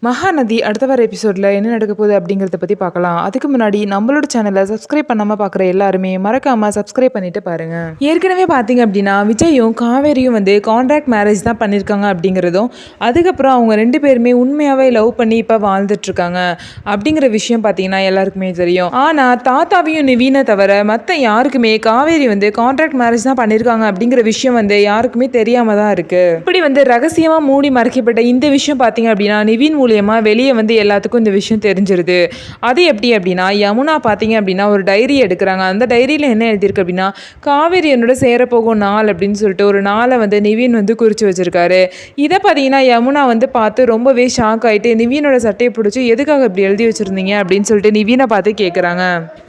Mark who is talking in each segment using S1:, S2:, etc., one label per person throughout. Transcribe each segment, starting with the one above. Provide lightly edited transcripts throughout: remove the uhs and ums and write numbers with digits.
S1: மகாநதி அடுத்த வர எபிசோடில் என்ன நடக்க போகுது அப்படிங்கிறத பற்றி பார்க்கலாம். அதுக்கு முன்னாடி நம்மளோட சேனலை சப்ஸ்கிரைப் பண்ணாமல் பார்க்குற எல்லாருமே மறக்காமல் சப்ஸ்கிரைப் பண்ணிட்டு பாருங்கள். ஏற்கனவே பார்த்தீங்க அப்படின்னா விஜயும் காவேரியும் வந்து கான்ட்ராக்ட் மேரேஜ் தான் பண்ணியிருக்காங்க அப்படிங்கிறதும், அதுக்கப்புறம் அவங்க ரெண்டு பேருமே உண்மையாகவே லவ் பண்ணி இப்போ வாழ்ந்துட்டுருக்காங்க அப்படிங்கிற விஷயம் பார்த்தீங்கன்னா எல்லாருக்குமே தெரியும். ஆனால் தாத்தாவையும் நிவீனை தவிர மற்ற யாருக்குமே காவேரி வந்து கான்ட்ராக்ட் மேரேஜ் தான் பண்ணியிருக்காங்க அப்படிங்கிற விஷயம் வந்து யாருக்குமே தெரியாமல் தான் இருக்குது. இப்படி வந்து ரகசியமாக மூடி மறைக்கப்பட்ட இந்த விஷயம் பார்த்தீங்க அப்படின்னா நிவீன் மூலியமாக வெளியே வந்து எல்லாத்துக்கும் இந்த விஷயம் தெரிஞ்சிருது. அது எப்படி அப்படின்னா யமுனா பார்த்தீங்க அப்படின்னா ஒரு டைரி எடுக்கிறாங்க. அந்த டைரியில் என்ன எழுதியிருக்கு அப்படின்னா காவேரி என்னோட சேரப்போகும் நாள் அப்படின்னு சொல்லிட்டு ஒரு நாளை வந்து நிவீன் வந்து குறித்து வச்சிருக்காரு. இதை பார்த்தீங்கன்னா யமுனா வந்து பார்த்து ரொம்பவே ஷாக் ஆகிட்டு நிவீனோட சட்டையை பிடிச்சி எதுக்காக இப்படி எழுதி வச்சிருந்தீங்க அப்படின்னு சொல்லிட்டு நிவீனை பார்த்து கேட்குறாங்க.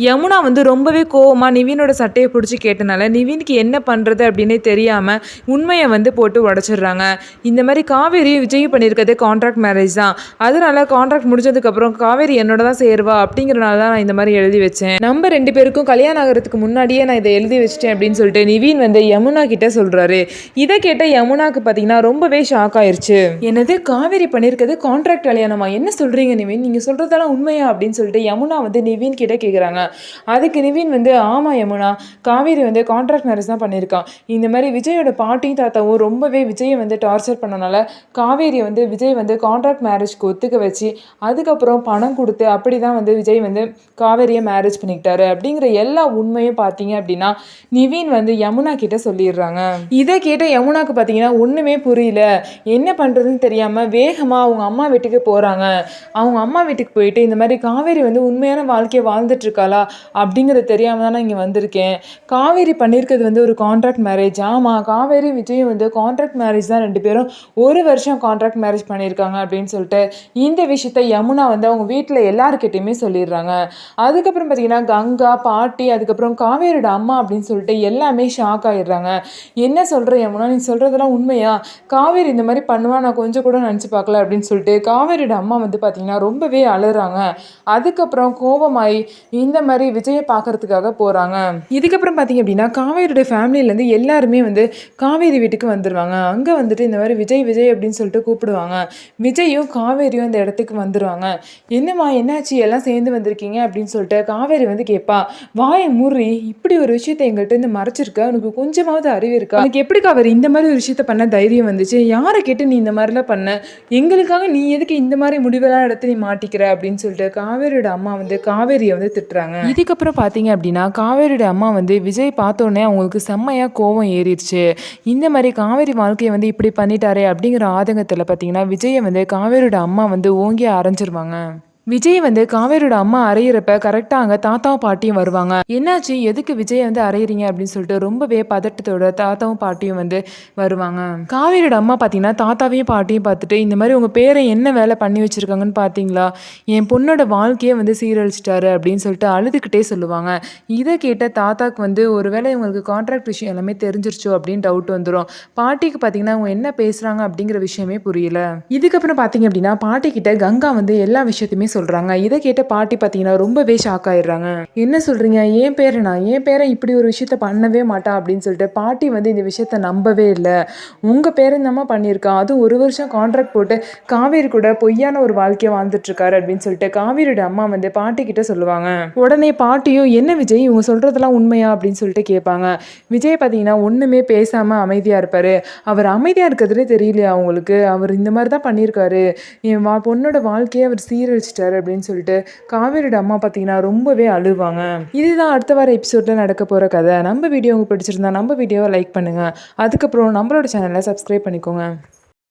S1: யமுனா வந்து ரொம்பவே கோவமாக நிவீனோட சட்டையை பிடிச்சி கேட்டனால நிவீனுக்கு என்ன பண்ணுறது அப்படின்னே தெரியாமல் உண்மையை வந்து போட்டு உடச்சிடுறாங்க. இந்த மாதிரி காவேரி விஜய் பண்ணியிருக்கிறது கான்ட்ராக்ட் மேரேஜ் தான், அதனால கான்ட்ராக்ட் முடிஞ்சதுக்கப்புறம் காவேரி என்னோட தான் சேருவா அப்படிங்கிறனால தான் நான் இந்த மாதிரி எழுதி வச்சேன். நம்ம ரெண்டு பேருக்கும் கல்யாணம் ஆகிறதுக்கு முன்னாடியே நான் இதை எழுதி வச்சிட்டேன் அப்படின்னு சொல்லிட்டு நிவீன் வந்து யமுனா கிட்ட சொல்றாரு. இதை கேட்ட யமுனாக்கு பார்த்தீங்கன்னா ரொம்பவே ஷாக் ஆயிருச்சு. என்னது காவேரி பண்ணியிருக்கிறது கான்ட்ராக்ட் கல்யாணமா, என்ன சொல்றீங்க நிவீன், நீங்க சொல்றதெல்லாம் உண்மையா அப்படின்னு சொல்லிட்டு யமுனா வந்து நிவீன் கிட்ட கேட்குறாங்க. அதுக்கு நிவீன் வந்து ஆமா யமுனா, காவேரி வந்து கான்ட்ராக்ட் மேரேஜ் தான் பண்ணியிருக்கான். இந்த மாதிரி விஜயோட பாட்டியும் தாத்தாவும் ரொம்பவே விஜயை வந்து டார்ச்சர் பண்ணனால காவேரி வந்து விஜய் வந்து கான்ட்ராக்ட் மேரேஜ்க்கு ஒத்துக்க வச்சு அதுக்கப்புறம் பணம் கொடுத்து அப்படி தான் வந்து விஜய் வந்து காவேரியை மேரேஜ் பண்ணிக்கிட்டாரு அப்படிங்கிற எல்லா உண்மையும் பார்த்தீங்க அப்படின்னா நிவீன் வந்து யமுனா கிட்ட சொல்லிடுறாங்க. இதை கேட்ட யமுனாக்கு பார்த்தீங்கன்னா ஒன்றுமே புரியல, என்ன பண்ணுறதுன்னு தெரியாமல் வேகமாக அவங்க அம்மா வீட்டுக்கு போகிறாங்க. அவங்க அம்மா வீட்டுக்கு போயிட்டு இந்த மாதிரி காவேரி வந்து உண்மையான வாழ்க்கையை வாழ்ந்துட்டு இருக்காளா அப்படிங்கிறது தெரியாமல் தான் நான் இங்கே வந்திருக்கேன். காவேரி பண்ணியிருக்கிறது வந்து ஒரு கான்ட்ராக்ட் மேரேஜ். ஆமாம், காவேரி விஜயும் வந்து கான்ட்ராக்ட் மேரேஜ் தான், ரெண்டு பேரும் ஒரு வருஷம் கான்ட்ராக்ட் மேரேஜ் பண்ணியிருக்காங்க அப்படின்னு சொல்லிட்டு இந்த விஷயத்த யமுனா வந்து அவங்க வீட்டில் எல்லாருக்கிட்டையுமே சொல்லிடுறாங்க. அதுக்கப்புறம் பார்த்தீங்கன்னா கங்கா பாட்டி அதுக்கப்புறம் காவேரியோட அம்மா அப்படின்னு சொல்லிட்டு எல்லாமே ஷாக் ஆகிடுறாங்க. என்ன சொல்கிற யமுனா, நீ சொல்கிறதெல்லாம் உண்மையா, காவேரி இந்த மாதிரி பண்ணுவா நான் கொஞ்சம் கூட நினச்சி பார்க்கல அப்படின்னு சொல்லிட்டு காவேரியோட அம்மா வந்து பார்த்தீங்கன்னா ரொம்பவே அழுறாங்க. அதுக்கப்புறம் கோபமாயி இந்த மாதிரி விஜயை பார்க்கறதுக்காக போகிறாங்க. இதுக்கப்புறம் பார்த்தீங்க அப்படின்னா காவேரியோட ஃபேமிலியிலேருந்து எல்லாருமே வந்து காவேரி வீட்டுக்கு வந்துடுவாங்க. அங்கே வந்துட்டு இந்த மாதிரி விஜய் விஜய் அப்படின்னு சொல்லிட்டு கூப்பிடுவாங்க. விஜயும் காவேரியும் அந்த இடத்துக்கு வந்துடுவாங்க. என்னம்மா என்னாச்சு, எல்லாம் சேர்ந்து வந்திருக்கீங்க அப்படின்னு சொல்லிட்டு காவேரி வந்து கேட்பா. வாயை மூறி, இப்படி ஒரு விஷயத்த எங்கள்கிட்ட இருந்து மறைச்சிருக்க, உனக்கு கொஞ்சமாவது அறிவு இருக்கா, உனக்கு எப்படி காவேரி இந்த மாதிரி ஒரு விஷயத்த பண்ண தைரியம் வந்துச்சு, யாரை கேட்டு நீ இந்த மாதிரிலாம் பண்ண, எங்களுக்காக நீ எதுக்கு இந்த மாதிரி முடிவெல்லாம் எடுத்து நீ மாட்டிக்கிற அப்படின்னு சொல்லிட்டு காவேரியோட அம்மா வந்து காவேரியை வந்து திட்டுறாங்க. இதுக்கப்புறம் பார்த்தீங்க அப்படின்னா காவேரியோட அம்மா வந்து விஜய் பார்த்தோன்னே அவங்களுக்கு செம்மையாக கோபம் ஏறிடுச்சு. இந்த மாதிரி காவேரி வாழ்க்கையை வந்து இப்படி பண்ணிட்டாரே அப்படிங்கிற ஆதங்கத்தில் பார்த்தீங்கன்னா விஜயை வந்து காவேரியோட அம்மா வந்து ஓங்கி அரைஞ்சிருவாங்க. விஜய் வந்து காவேரியோட அம்மா அறையிறப்ப கரெக்டாக அங்கே தாத்தாவும் பாட்டியும் வருவாங்க. என்னாச்சு, எதுக்கு விஜய் வந்து அறையிறீங்க அப்படின்னு சொல்லிட்டு ரொம்பவே பதட்டத்தோட தாத்தாவும் பாட்டியும் வந்து வருவாங்க. காவேரியோட அம்மா பார்த்தீங்கன்னா தாத்தாவையும் பாட்டியும் பார்த்துட்டு இந்த மாதிரி உங்கள் பேரை என்ன வேலை பண்ணி வச்சுருக்காங்கன்னு பார்த்தீங்களா, என் பொண்ணோட வாழ்க்கையை வந்து சீரழிச்சிட்டாரு அப்படின்னு சொல்லிட்டு அழுதுகிட்டே சொல்லுவாங்க. இதை கேட்ட தாத்தாக்கு வந்து ஒருவேளை இவங்களுக்கு கான்ட்ராக்ட் விஷயம் எல்லாமே தெரிஞ்சிருச்சோ அப்படின்னு டவுட் வந்துடும். பாட்டிக்கு பார்த்தீங்கன்னா அவங்க என்ன பேசுகிறாங்க அப்படிங்கிற விஷயமே புரியல. இதுக்கப்புறம் பார்த்தீங்க அப்படின்னா பாட்டி கிட்ட கங்கா வந்து எல்லா விஷயத்தையுமே சொல்றாங்க. இதை கேட்ட பாட்டி பார்த்தீங்கன்னா ரொம்பவே ஷாக் ஆயிடுறாங்க. என்ன சொல்றீங்க, என் பேரை இப்படி ஒரு விஷயத்த பண்ணவே மாட்டா அப்படின்னு சொல்லிட்டு பாட்டி வந்து இந்த விஷயத்த நம்பவே இல்லை. உங்க பேரை நம்ம பண்ணியிருக்கான், அது ஒரு வருஷம் கான்ட்ராக்ட் போட்டு காவேரி கூட பொய்யான ஒரு வாழ்க்கையை வாழ்ந்துட்டு இருக்காரு அப்படின்னு சொல்லிட்டு காவேரியோட அம்மா வந்து பாட்டி கிட்ட சொல்லுவாங்க. உடனே பாட்டியும் என்ன விஜய் இவங்க சொல்றதெல்லாம் உண்மையா அப்படின்னு சொல்லிட்டு கேட்பாங்க. விஜய் பார்த்தீங்கன்னா ஒண்ணுமே பேசாம அமைதியா இருப்பாரு. அவர் அமைதியா இருக்கிறதுலே தெரியலையா அவங்களுக்கு, அவர் இந்த மாதிரி தான் பண்ணியிருக்காரு, என் பொண்ணோட வாழ்க்கையை அவர் சீரழிச்சிட்டாரு அப்படின்னு சொல்லிட்டு காவேரியோட அம்மா பார்த்தீங்கன்னா ரொம்பவே அழுவாங்க. இதுதான் அடுத்த வார எபிசோட்ல நடக்க போற கதை. நம்ம வீடியோ உங்களுக்கு பிடிச்சிருந்தா நம்ம வீடியோவை லைக் பண்ணுங்க. அதுக்கப்புறம் நம்மளோட சேனலை சப்ஸ்கிரைப் பண்ணிக்கோங்க.